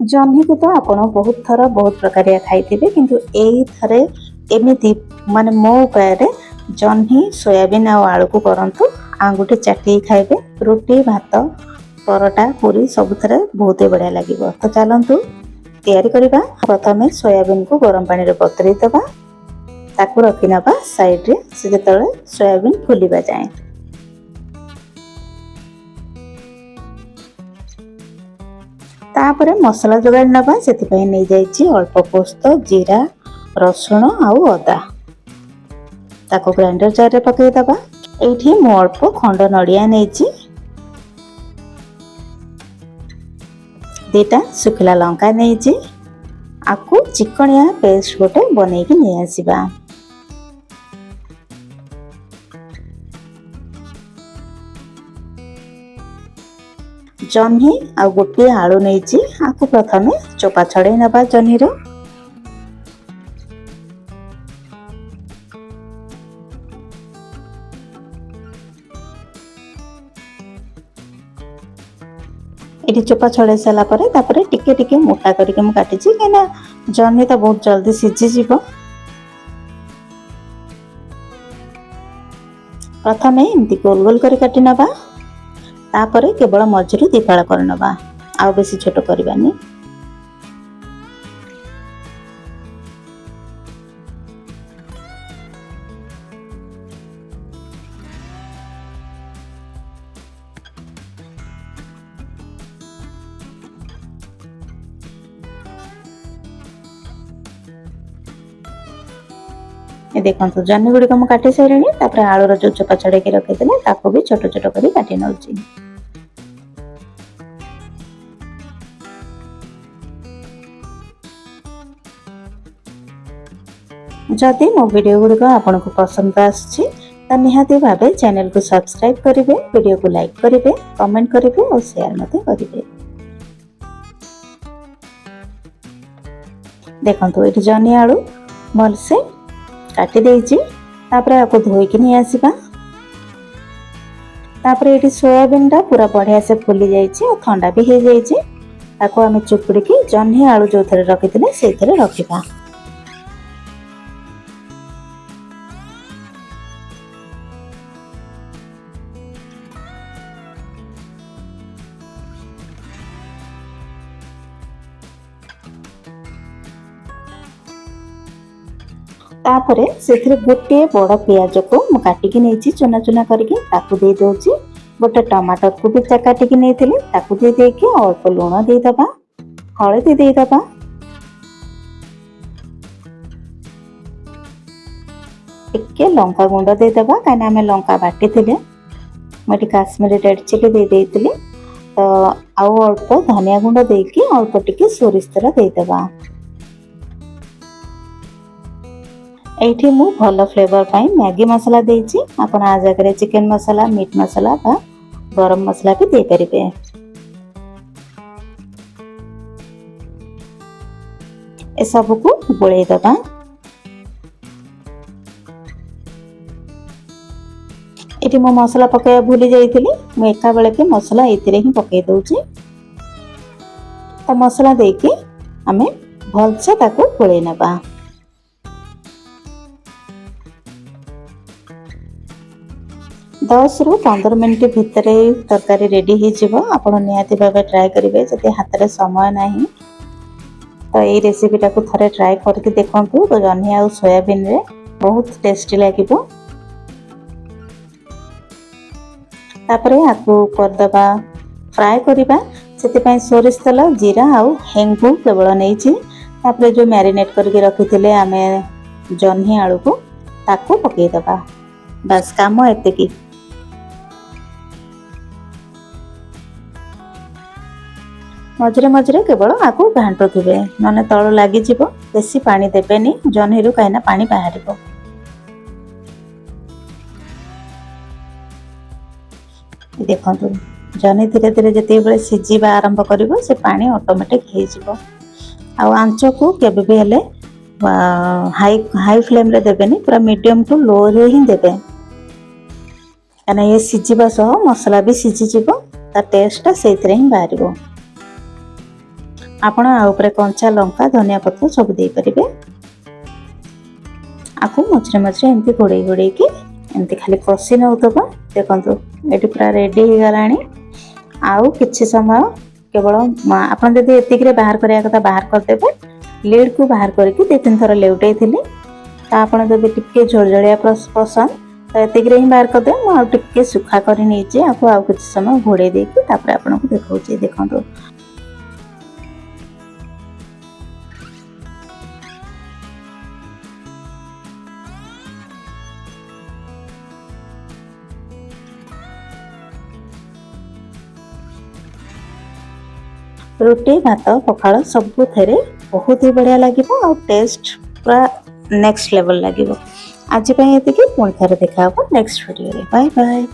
जह्नी को तो आपण बहुत थर बहुत प्रकारिया खाइथिबे किंतु एई थरे एमिति माने मो उपाय रे जह्नी सोयाबीन आ आलू को करंतु आंगुठी चाटी खाइबे रोटी भात परोटा पूरी सब थरे बहुत बढ़िया लागिबो। तो चलंतु तैयारी करिबा। प्रथमे सोयाबीन को गरम पानी रे बतुरेई दबा ताकू रखि नबा साइड रे से जेतले सोयाबीन फुलिबा जाए। तापरे मसला जोगाड़ नबा सेति नहीं जाइछि अल्प पोस्त जीरा रसुण आउ अदा ताको ग्राइंडर जार रे पकई दबा। एठी मो अल्प खंड नड़िया नेछि दुटा सुखिला लंका नेछि आकु चिकनिया पेस्ट गोटे बनेकी नै आसीबा। जह्नी आ गोटे आलू नहीं आपको प्रथमे चोपा छड़े नबा जह्नी रो। ये चोपा छड़े सारा पर टिके टिके मोटा करके मु काटी कहीं जह्नी तो बहुत जल्दी सीझी जीव। प्रथमे एमती गोल गोल कर काटी नबा तापरे केवल मझिरु दीफाळ कर नबा आउ बेसी छोट करबानी। ये देखंतु जह्नी गुडी को मु काटी साइलेनी। तापरे आलूर जो चोपा छड़े के रखिथिले ताको भी छोट छोट करी काटी नउची। जदि मो वीडियो गुडी आपन को पसंद आछि त निहाती भाबे चैनल को सब्सक्राइब करिवे वीडियो को लाइक करिवे कमेंट करिवे और शेयर मते करिवे। देखंतु एठी जह्नी आलू भल से काटी देइछि। तापरे आको धोई नहीं आसीबा। तापरे एठी सोयाबीन टा पूरा बढ़िया से फुली जाइछि और ठंडा भी हो जाइछि। ताको आमे चुपुड़ी की जह्नी आलू जो थरे रखिथिले से थरे रखिबा। तापरे सेथिरे गोटे बड़ पियाज को मु काटिकी नेछि चुना चुना करके ताकू दे दोछि। गोटे टमाटर को भी काटिकी नेथिले ताकू दे देके अल्प लूण दे दबा हळदी दे दबा। टिके लंका गुंड दे दबा काना हमें लंका बाटी थिले मटी काश्मीरी रेड चिली दे देइतिले। तो आउ अल्प धनिया गुंड देके अल्प टिके सोरिष तेल दे दबा। एठी मु भल फ्लेवर पाई मैगी मसाला देइछि। आपण आ जगह चिकन मसाला मीट मसाला बा गरम मसाला भी दे परिबे। ए सब को गोळेई दबा। एठी मो मसाला पकाया भूली जाइथिली मु एका बेले के मसाला एथिरे ही पकाई दउछि। तो मसाला देके हमें भल से ताको गोळेई नबा। 10 रु 15 मिनिट भितर तरकारी रेडी हो जीवो। आपण निहाती भाबे ट्राई करिवे जदि हाथ रे समय नाही तो ये रेसिपी टाको थरे ट्राई करके देखंतु। तो जह्नी आ सोयाबीन रे बहुत टेस्टी लागिबो। तापरे आकु कर दबा फ्राई करिबा सेति पय सोरिष तेल जीरा आ हेंगु केवल नेछि। तापरे जो मैरिनेट करके रखिथिले आमे जह्नी आलू को ताको पकई दबा। बस काम एतिकी। मझे मझे केवल आकु घांटु थे ना तल लगी बेसी पानी देवेनि जह्नी रु कहीं पानी बाहर। देखु जह्नी धीरे धीरे जिते सीझा आरंभ कर से पानी ऑटोमेटिक हो आंच को केबे भी हेले हाई फ्लेम रे देवेनि पूरा मीडियम टू लो रे ही देवे कहीं ये सीझा सह मसला भी सीझी ता टेस्ट से ही बाहर। आपण आ ऊपर कंचा लंका धनिया पत्र सब दे परिबे। आकु मझे मझे एमती घोड़े घोड़े की एमती खाली कषि नौतबा। देखो ये पूरा रेडी हो गलानी। आउ किछि समय केवल आपन जदि एतिक रे बाहर करिया कथा बाहर कर देबे। लीड को बाहर करके 2-3 थर लेउटै थिले। ता आपन जदि टिके झोलझोलिया पसंद तो एतिक रे ही बाहर कर दे। मु आ टिके सुखा करी नै जे आकु आ किछि समय घोड़े देकी तापर आपन को देखौची। देखंतु रोटी भात पखाल सबु थेरे बहुत ही बढ़िया लगे और टेस्ट पूरा नेक्स्ट लेवल लगे। आज एतिकी पुणी थे देखा नेक्स्ट वीडियो। Bye bye.